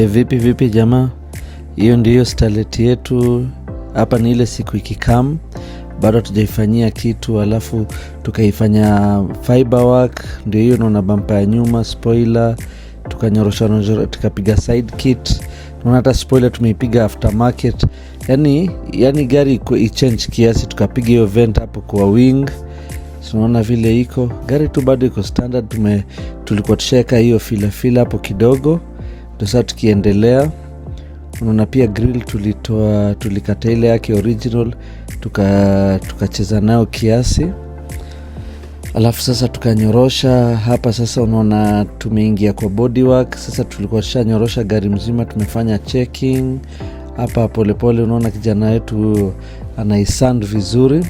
Vipi jamaa, hiyo ndiyo starlet yetu. Hapa ni ile siku ikikam, bado tujaifanyia kitu, alafu tukaifanya fiber work. Ndio hiyo, naona bampa ya nyuma, spoiler tukanyorosha, tukapiga side kit. Naona hata spoiler tumeipiga aftermarket. Yani gari ichange kiasi, tukapiga hiyo vent hapo kwa wing. Tunaona vile iko gari tu, bado iko standard. Tulikuwa tusheka hiyo fila hapo kidogo, ndio sasa tukiendelea. Unaona pia grill tulikata ile yake original, tukacheza nayo kiasi, alafu sasa tukanyorosha hapa. Sasa unaona tumeingia kwa bodywork. Sasa tulikuwa tushanyorosha gari mzima, tumefanya checking hapa polepole. Unaona kijana wetu anaisand vizuri,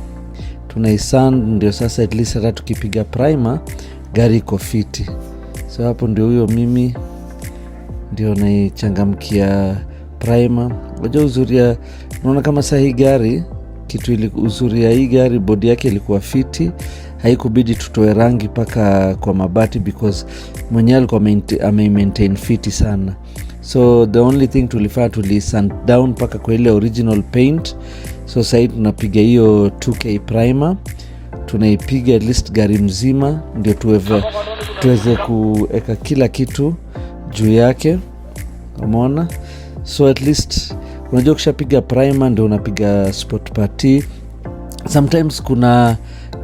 tunaisand ndio sasa at least hata tukipiga primer gari iko fiti. So hapo ndio huyo mimi ndio naichangamkia primer. Wajua uzuri, unaona kama saa hii gari uzuri ya hii gari, body yake ilikuwa fiti, haikubidi tutoe rangi paka kwa mabati because mwenyewe alikuwa maintain fiti sana. So the only thing tulifanya, tulisand down paka kwa ile original paint. So sasa tunapiga hiyo 2K primer, tunaipiga at least gari mzima ndio tuweze kuweka kila kitu juu yake. Umeona? So at least unajua kishapiga primer ndio unapiga spot party. Sometimes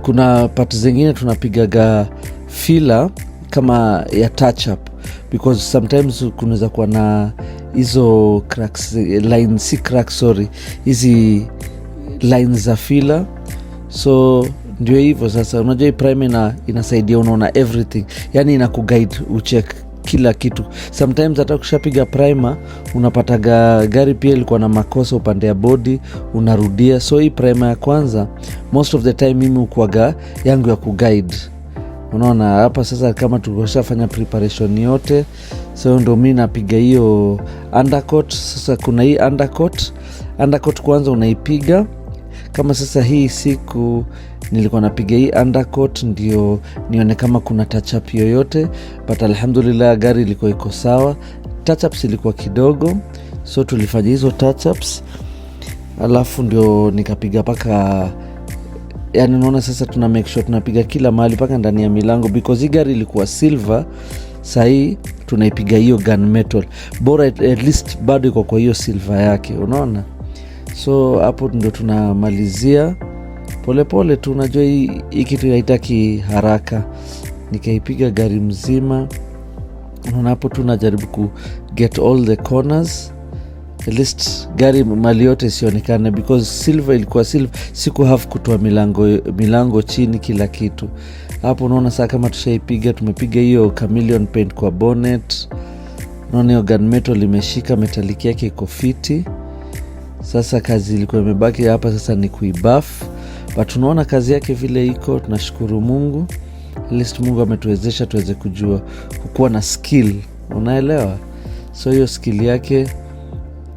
kuna part zingine tunapigaga filler kama ya touch up, because sometimes kunaweza kuwa na hizo cracks, hizi lines za filler. So ndio hivyo sasa. Unajua hii primer inasaidia, unaona everything, yani inakuguide ucheck kila kitu. Sometimes hata kushapiga primer unapataga gari pia ilikuwa na makosa upande ya body, unarudia. So hii primer ya kwanza most of the time mimi ukuaga yangu ya kuguide. Unaona hapa sasa, kama tulishafanya preparation yote, so ndo mimi napiga hiyo undercoat. Sasa kuna hii undercoat kwanza unaipiga. Kama sasa hii siku nilikuwa napiga hii undercoat ndio nione kama kuna touch up yoyote, but alhamdulillah gari ilikuwa iko sawa. Touch ups ilikuwa kidogo, so tulifanya hizo touch ups, alafu ndio nikapiga paka, yani unaona sasa tuna make sure tunapiga kila mahali paka ndani ya milango, because hii gari ilikuwa silver. Sahii tunaipiga hiyo gunmetal, bora at least bado iko kwa hiyo silver yake, unaona. So hapo ndio tunamalizia polepole tu. Unajua hii kitu haitaki haraka. Nikaipiga gari mzima. Unaona hapo tunajaribu ku get all the corners, at least gari mali yote sionekane, because silver ilikuwa silver, siku have kutoa milango chini kila kitu. Hapo unaona sasa kama tushaipiga, tumepiga hiyo chameleon paint kwa bonnet. Unaona hiyo gunmetal imeshika, metallic yake iko fiti. Sasa kazi ilikuwa imebaki hapa sasa ni kuibuff, but tunaona kazi yake vile iko. Tunashukuru Mungu, at least Mungu ametuwezesha tuweze kujua kukuwa na skill, unaelewa. So hiyo skill yake,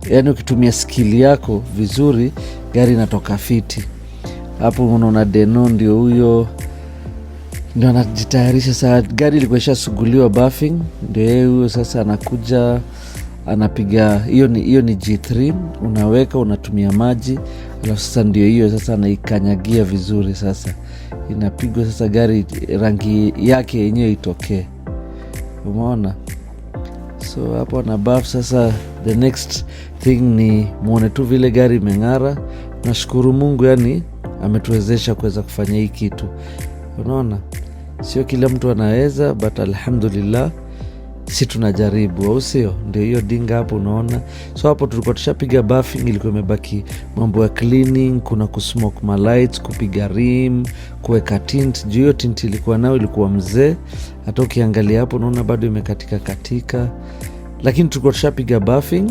yani ukitumia skill yako vizuri gari inatoka fiti. Hapo unaona Deno ndio huyo, ndio anajitayarisha. Sasa gari ilikuwa ishasuguliwa buffing, ndio yeye huyo sasa anakuja anapiga hiyo ni G3, unaweka unatumia maji, alafu sasa ndio hiyo sasa anaikanyagia vizuri. Sasa inapigwa sasa gari rangi yake yenyewe itokee, umeona. So hapo na buff. Sasa the next thing ni muone tu vile gari imeng'ara. Nashukuru Mungu, yani ametuwezesha kuweza kufanya hii kitu, unaona. Sio kila mtu anaweza, but alhamdulillah si tunajaribu, au sio? Ndio hiyo dinga hapo unaona. So hapo tulikuwa tushapiga buffing, ilikuwa imebaki mambo ya cleaning, kuna kusmoke ma lights, kupiga rim, kuweka tint. Juu hiyo tint ilikuwa nao ilikuwa mzee, hata ukiangalia hapo unaona bado imekatika, lakini tulikuwa tushapiga buffing,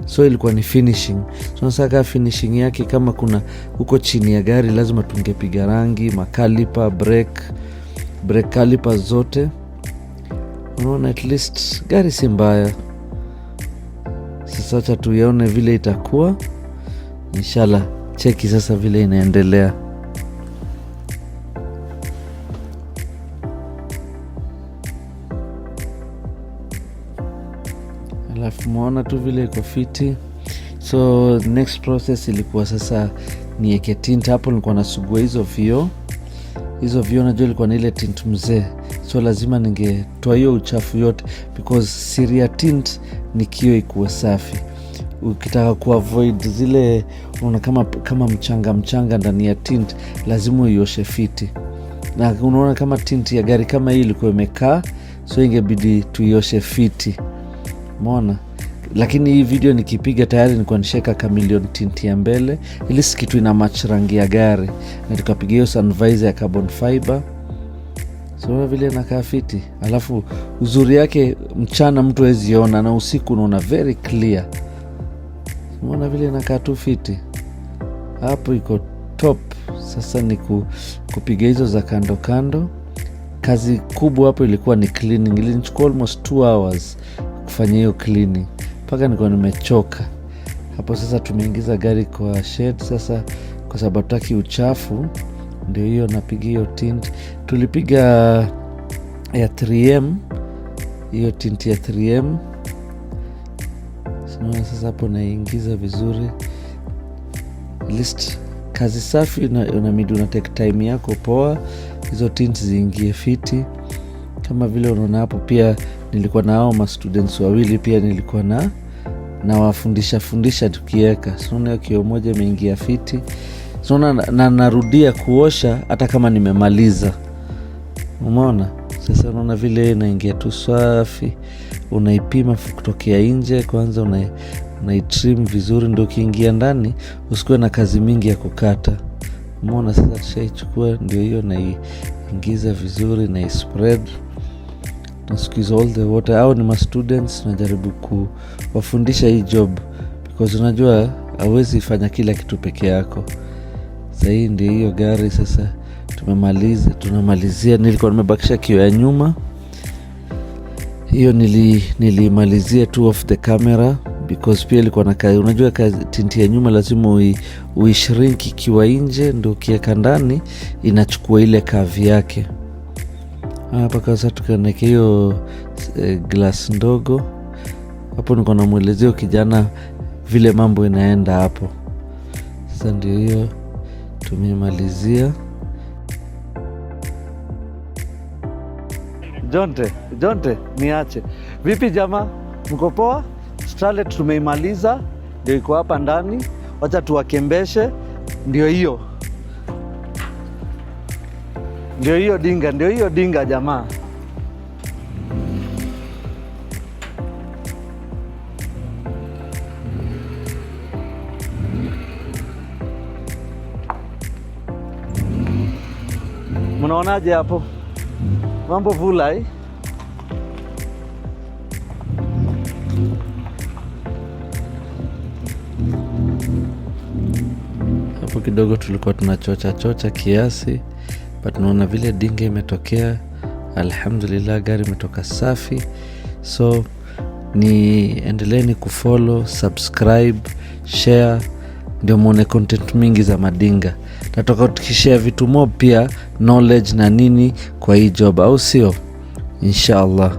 so ilikuwa ni finishing. So sasa finishing yake, kama kuna huko chini ya gari lazima tungepiga rangi, makalipa, brake caliper zote. Unaona at least gari si mbaya. Sasa acha tuione vile itakuwa, inshallah. Cheki sasa vile inaendelea. alafu muona tu vile iko fiti. So next process ilikuwa sasa nieke tint. Hapo nilikuwa nasugua hizo vioo najua ilikuwa na ile tint mzee, so lazima ningetoa hiyo uchafu yote, because siri ya tint ni kioo ikuwe safi. Ukitaka kuavoid zile unaona kama mchanga ndani ya tint, lazima uioshe fiti. Na unaona kama tint ya gari kama hii ilikuwa imekaa, so ingebidi tuioshe fiti, umeona. Lakini hii video nikipiga tayari nilikuwa nisheka chameleon tint ya mbele, ili kitu ina match rangi ya gari, na tukapiga hiyo sun visor ya carbon fiber. So vile inakaa fiti. Alafu uzuri yake mchana mtu hawezi ona, na usiku unaona very clear. Unaona vile inakaa tu fiti. Hapo iko top. Sasa ni kupiga hizo za kando kando. Kazi kubwa hapo ilikuwa ni cleaning. Ilinichukua almost 2 hours kufanya hiyo cleaning, mpaka nilikuwa nimechoka. Hapo sasa tumeingiza gari kwa shed sasa, kwa sababu tutaki uchafu. Ndio hiyo napiga hiyo tint. Tulipiga ya 3M, hiyo tint ya 3M. Sasa hapo naingiza vizuri. List kazi safi, unamidi unatake time yako poa, hizo tint ziingie fiti. Kama vile unaona hapo, pia nilikuwa na hao ma students wawili, pia nilikuwa na wafundisha tukieka. Unaona kioo moja imeingia fiti. Na narudia kuosha hata kama nimemaliza, umeona. Sasa unaona vile inaingia tu safi. Unaipima kutokea nje kwanza, unaitrim vizuri, ndio kiingia ndani usikuwe na kazi mingi ya kukata, umeona. Sasa tushaichukua, ndio hiyo naingiza vizuri, na spread na squeeze all the water. Au ni ma students najaribu kuwafundisha hii job, because unajua hauwezi fanya kila kitu peke yako. Sasa hii ndio hiyo gari sasa tunamalizia. Nilikuwa nimebakisha kioo ya nyuma, hiyo nilimalizia tu off the camera, because pia ilikuwa na kazi. Unajua kazi tinti ya nyuma lazima uishrink ikiwa nje, ndio ukiweka ndani inachukua ile kavi yake. Hapa sasa tukaneke hiyo glass ndogo hapo. Niko namuelezea kijana vile mambo inaenda hapo. Sasa ndio hiyo tumemalizia. Jonte niache. Vipi jamaa? Mko poa? Starlet tumeimaliza, ndio iko hapa ndani. Wacha tuwakembeshe. Ndio hiyo dinga jamaa. Mnaonaje hapo? Mambo vulai. Hapo kidogo tulikuwa tunachocha kiasi, but naona vile dinga imetokea. Alhamdulillah, gari imetoka safi. So endeleeni kufollow, subscribe, share, ndio muone content mingi za madinga. Natoka tukishare vitu mob pia, knowledge na nini kwa hii job, au sio? Inshallah.